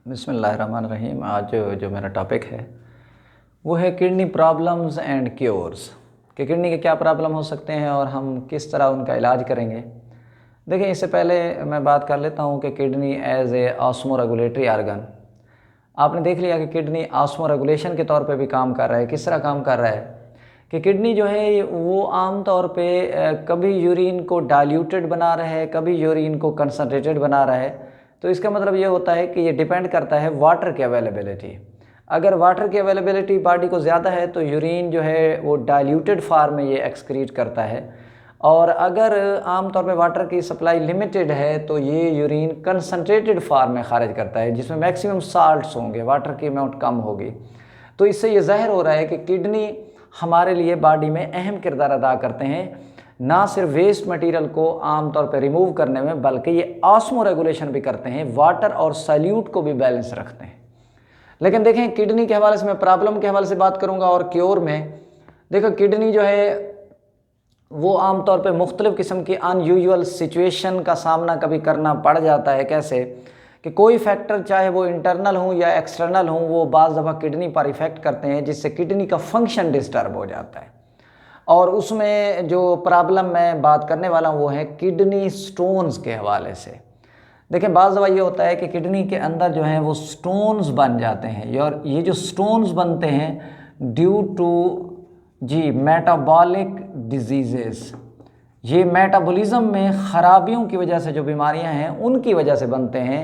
बिस्मिल्लाहिर्रहमानिर्रहीम। आज जो मेरा टॉपिक है वो है किडनी प्रॉब्लम्स एंड क्योर्स, कि किडनी के क्या प्रॉब्लम हो सकते हैं और हम किस तरह उनका इलाज करेंगे। देखिए, इससे पहले मैं बात कर लेता हूँ कि kidney as a osmoregulatory organ, आपने देख लिया कि किडनी ऑस्मो रेगुलेशन के तौर पे भी काम कर रहा है। किस तरह काम कर रहा है कि किडनी जो है वो आम तौर पे कभी यूरिन को डाइल्यूटेड बना रहा है, कभी यूरिन को कंसनट्रेटेड बना रहा है। तो इसका मतलब ये होता है कि ये डिपेंड करता है वाटर की अवेलेबिलिटी। अगर वाटर की अवेलेबिलिटी बॉडी को ज़्यादा है तो यूरिन जो है वो डाइल्यूटेड फार्म में ये एक्सक्रीट करता है, और अगर आमतौर पे वाटर की सप्लाई लिमिटेड है तो ये यूरिन कंसनट्रेटेड फार्म में खारिज करता है, जिसमें मैक्सिमम साल्ट्स होंगे, वाटर की अमाउंट कम होगी। तो इससे ये ज़ाहिर हो रहा है कि किडनी हमारे लिए बॉडी में अहम किरदार अदा करते हैं, ना सिर्फ वेस्ट मटेरियल को आमतौर पर रिमूव करने में, बल्कि ये ऑस्मो रेगुलेशन भी करते हैं, वाटर और सॉल्यूट को भी बैलेंस रखते हैं। लेकिन देखें, किडनी के हवाले से मैं प्रॉब्लम के हवाले से बात करूंगा और क्योर में देखो, किडनी जो है वो आमतौर पे मुख्तलिफ़ किस्म की अनयूजुअल सिचुएशन का सामना कभी करना पड़ जाता है। कैसे कि कोई फैक्टर, चाहे वो इंटरनल हो या एक्सटर्नल हो, वो बाज़ दफ़ा किडनी पर इफ़ेक्ट करते हैं, जिससे किडनी का फंक्शन डिस्टर्ब हो जाता है। और उसमें जो प्रॉब्लम मैं बात करने वाला हूँ वो है किडनी स्टोन्स के हवाले से। देखें, बाज़ दफ़ा ये होता है कि किडनी के अंदर जो है वो स्टोन्स बन जाते हैं, और ये जो स्टोन्स बनते हैं ड्यू टू मेटाबॉलिक डिजीज़ेस, ये मेटाबॉलिज्म में ख़राबियों की वजह से जो बीमारियां हैं उनकी वजह से बनते हैं।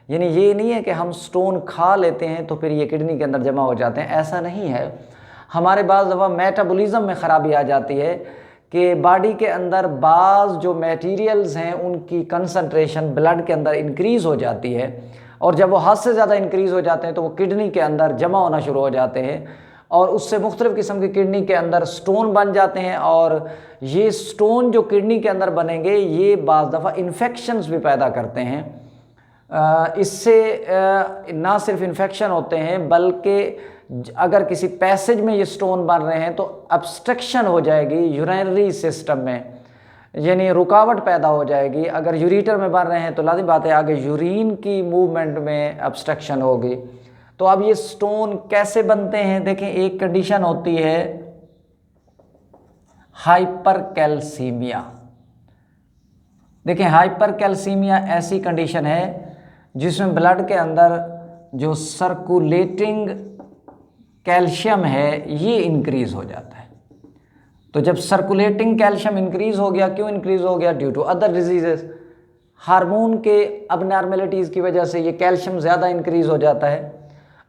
यानी ये नहीं है कि हम स्टोन खा लेते हैं तो फिर ये किडनी के अंदर जमा हो जाते हैं, ऐसा नहीं है। हमारे बाज़ दफ़ा मेटाबॉलिज्म में ख़राबी आ जाती है कि बॉडी के अंदर बाज़ जो मटेरियल्स हैं उनकी कंसंट्रेशन ब्लड के अंदर इंक्रीज़ हो जाती है, और जब वो हद से ज़्यादा इंक्रीज़ हो जाते हैं तो वो किडनी के अंदर जमा होना शुरू हो जाते हैं, और उससे मुख्तलिफ़ किस्म की किडनी के अंदर स्टोन बन जाते हैं। और ये स्टोन जो किडनी के अंदर बनेंगे ये बाज़ दफ़ा इन्फेक्शंस भी पैदा करते हैं। इससे ना सिर्फ इन्फेक्शन होते हैं, बल्कि अगर किसी पैसेज में ये स्टोन बन रहे हैं तो ऑब्स्ट्रक्शन हो जाएगी यूरिनरी सिस्टम में, यानी रुकावट पैदा हो जाएगी। अगर यूरेटर में बन रहे हैं तो लाज़िम बात है आगे यूरिन की मूवमेंट में ऑब्स्ट्रक्शन होगी। तो अब ये स्टोन कैसे बनते हैं, देखें, एक कंडीशन होती है हाइपरकैल्सीमिया। देखें, हाइपरकैल्सीमिया ऐसी कंडीशन है जिसमें ब्लड के अंदर जो सर्कुलेटिंग कैल्शियम है ये इंक्रीज हो जाता है। तो जब सर्कुलेटिंग कैल्शियम इंक्रीज हो गया, क्यों इंक्रीज हो गया? Due to other diseases, hormone के अबनॉर्मेलिटीज़ की वजह से ये कैल्शियम ज़्यादा इंक्रीज हो जाता है,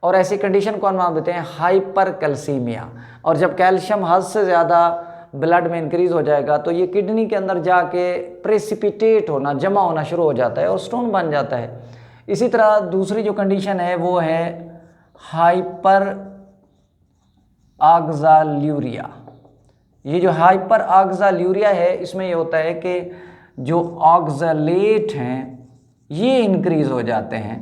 और ऐसी कंडीशन को हम नाम देते हैं हाइपरकैल्सीमिया। और जब कैल्शियम हद से ज़्यादा ब्लड में इंक्रीज हो जाएगा तो ये किडनी के अंदर जाके प्रेसिपिटेट होना, जमा होना शुरू हो जाता है और स्टोन बन जाता है। इसी तरह दूसरी जो कंडीशन है वो है हाइपर ऑक्ज़ाल्यूरिया। ये जो हाइपर ऑक्ज़ाल्यूरिया है, इसमें ये होता है कि जो ऑक्ज़ालेट हैं ये इंक्रीज हो जाते हैं,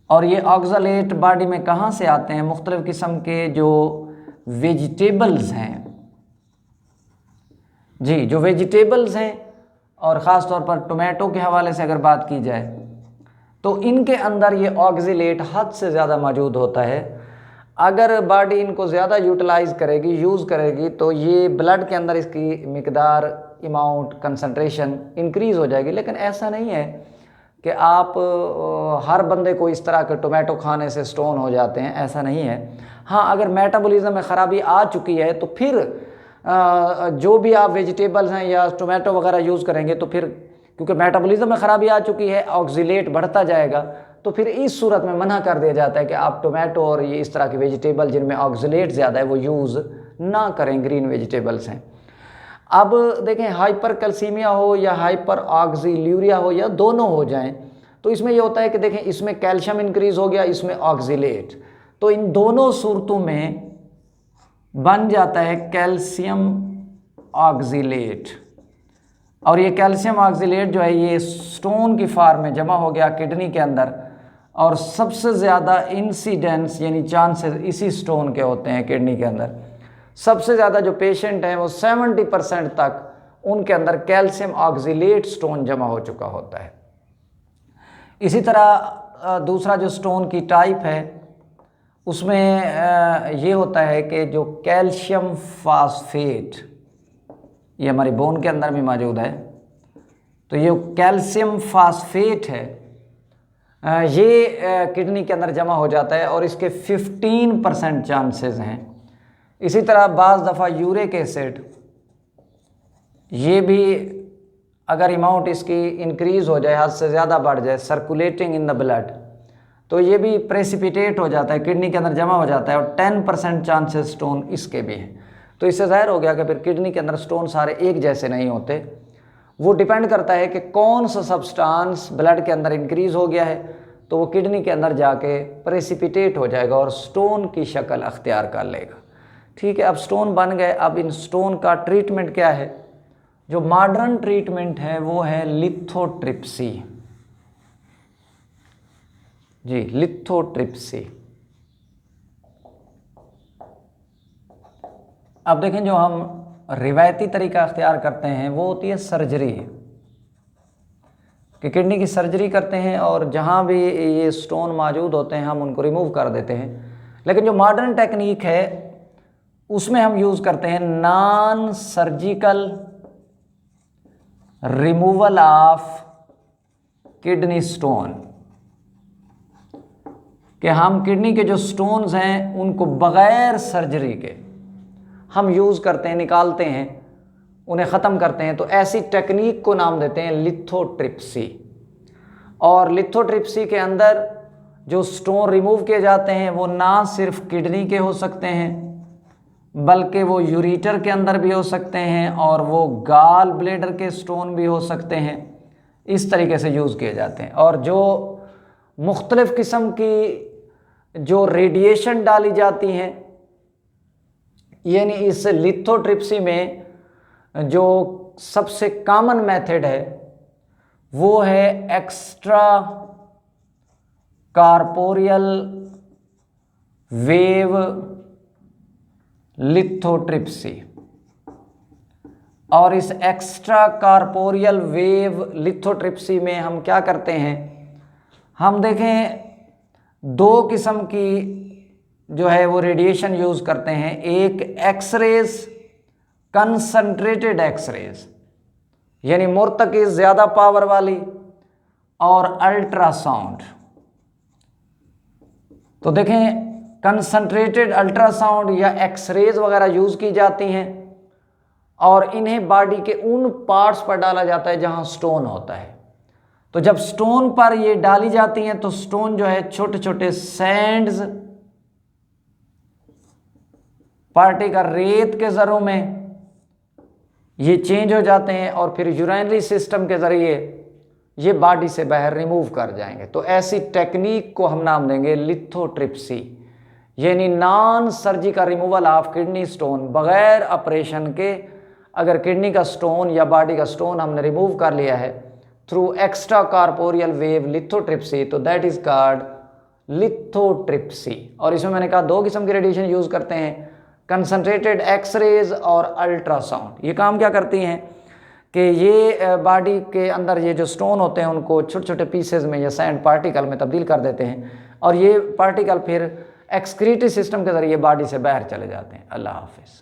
और ये ऑक्ज़ालेट बॉडी में कहाँ से आते हैं? मुख्तलिफ़ किस्म के जो वेजिटेबल्स हैं, जी, जो वेजिटेबल्स हैं, और ख़ास तौर पर टोमेटो के हवाले से अगर बात की जाए तो इनके अंदर ये ऑक्ज़ालेट हद से ज़्यादा मौजूद होता है। अगर बॉडी इनको ज़्यादा यूटिलाइज़ करेगी, यूज़ करेगी, तो ये ब्लड के अंदर इसकी मिकदार, अमाउंट, कंसंट्रेशन इंक्रीज़ हो जाएगी। लेकिन ऐसा नहीं है कि आप हर बंदे को इस तरह के टोमेटो खाने से स्टोन हो जाते हैं, ऐसा नहीं है। हाँ, अगर मेटाबॉलिज्म में ख़राबी आ चुकी है तो फिर जो भी आप वेजिटेबल्स हैं या टोमेटो वगैरह यूज़ करेंगे तो फिर, क्योंकि मेटाबॉलिज्म में ख़राबी आ चुकी है, ऑक्ज़ालेट बढ़ता जाएगा, तो फिर इस सूरत में मना कर दिया जाता है कि आप टोमेटो और ये इस तरह के वेजिटेबल जिनमें ऑक्ज़ालेट ज़्यादा है वो यूज़ ना करें, ग्रीन वेजिटेबल्स हैं। अब देखें, हाइपरकैल्सीमिया हो या हाइपर ऑक्ज़ाल्यूरिया हो या दोनों हो जाएं, तो इसमें यह होता है कि देखें, इसमें कैल्शियम इंक्रीज़ हो गया, इसमें ऑक्ज़ालेट, तो इन दोनों सूरतों में बन जाता है कैल्शियम ऑक्ज़ालेट। और ये कैल्शियम ऑक्ज़ालेट जो है ये स्टोन की फार्म में जमा हो गया किडनी के अंदर, और सबसे ज़्यादा इंसिडेंस यानी चांसेस इसी स्टोन के होते हैं किडनी के अंदर। सबसे ज़्यादा जो पेशेंट हैं वो 70% तक उनके अंदर कैल्शियम ऑक्ज़ालेट स्टोन जमा हो चुका होता है। इसी तरह दूसरा जो स्टोन की टाइप है उसमें ये होता है कि जो कैल्शियम फास्फेट, ये हमारी बोन के अंदर भी मौजूद है, तो ये कैल्शियम फास्फेट है, ये किडनी के अंदर जमा हो जाता है और इसके 15% चांसेस हैं। इसी तरह बाज़ दफ़ा यूरिक एसिड, ये भी अगर अमाउंट इसकी इंक्रीज़ हो जाए, हद से ज़्यादा बढ़ जाए, सर्कुलेटिंग इन द ब्लड, तो ये भी प्रेसिपिटेट हो जाता है, किडनी के अंदर जमा हो जाता है और 10% चांसेस स्टोन इसके भी हैं। तो इससे ज़ाहिर हो गया कि फिर किडनी के अंदर स्टोन सारे एक जैसे नहीं होते, वो डिपेंड करता है कि कौन सा सब्सटेंस ब्लड के अंदर इंक्रीज़ हो गया है, तो वो किडनी के अंदर जाके प्रेसिपिटेट हो जाएगा और स्टोन की शक्ल अख्तियार कर लेगा। ठीक है, अब स्टोन बन गए, अब इन स्टोन का ट्रीटमेंट क्या है? जो मॉडर्न ट्रीटमेंट है वो है लिथोट्रिप्सी। जी, लिथोट्रिप्सी। अब देखें, जो हम रिवायती तरीका अख्तियार करते हैं वो होती है सर्जरी, कि किडनी की सर्जरी करते हैं और जहाँ भी ये स्टोन मौजूद होते हैं हम उनको रिमूव कर देते हैं। लेकिन जो मॉडर्न टेक्निक है उसमें हम यूज़ करते हैं non surgical removal of kidney stone, कि हम किडनी के जो स्टोन्स हैं उनको बग़ैर सर्जरी के हम यूज़ करते हैं, निकालते हैं, उन्हें ख़त्म करते हैं। तो ऐसी टेक्निक को नाम देते हैं लिथोट्रिप्सी। और लिथोट्रिप्सी के अंदर जो स्टोन रिमूव किए जाते हैं वो ना सिर्फ किडनी के हो सकते हैं, बल्कि वो यूरेटर के अंदर भी हो सकते हैं और वो गाल ब्लेडर के स्टोन भी हो सकते हैं। इस तरीके से यूज़ किए जाते हैं। और जो मुख्तलिफ़ किस्म की जो रेडिएशन डाली जाती हैं, यानी इस लिथोट्रिप्सी में जो सबसे कॉमन मेथड है वो है एक्स्ट्रा कॉर्पोरियल वेव लिथोट्रिप्सी। और इस एक्स्ट्रा कॉर्पोरियल वेव लिथोट्रिप्सी में हम क्या करते हैं, हम देखें दो किस्म की जो है वो रेडिएशन यूज़ करते हैं। एक एक्सरेज, कंसंट्रेटेड एक्सरेज, यानी मुर्तकिज़ ज़्यादा पावर वाली, और अल्ट्रासाउंड। तो देखें, कंसंट्रेटेड अल्ट्रासाउंड या एक्सरेज वगैरह यूज़ की जाती हैं और इन्हें बॉडी के उन पार्ट्स पर डाला जाता है जहां स्टोन होता है। तो जब स्टोन पर ये डाली जाती हैं तो स्टोन जो है छोटे छोटे सैंड्स, पार्टिकल, रेत के ज़रों में ये चेंज हो जाते हैं और फिर यूरिनरी सिस्टम के ज़रिए ये बॉडी से बाहर रिमूव कर जाएंगे। तो ऐसी टेक्निक को हम नाम देंगे लिथोट्रिप्सी, यानी non surgical removal of kidney stone. बग़ैर ऑपरेशन के अगर किडनी का स्टोन या बॉडी का स्टोन हमने रिमूव कर लिया है through extra corporeal wave lithotripsy, तो दैट इज़ कॉल्ड लिथोट्रिप्सी। और इसमें मैंने कहा दो किस्म की रेडिएशन यूज़ करते हैं, कंसंट्रेटेड एक्सरेज और अल्ट्रासाउंड। ये काम क्या करती हैं कि ये बॉडी के अंदर ये जो स्टोन होते हैं उनको छोटे छोटे पीसेज में या सैंड पार्टिकल में तब्दील कर देते हैं और ये पार्टिकल फिर एक्सक्रीटरी सिस्टम के ज़रिए बॉडी से बाहर चले जाते हैं। अल्लाह हाफिज़।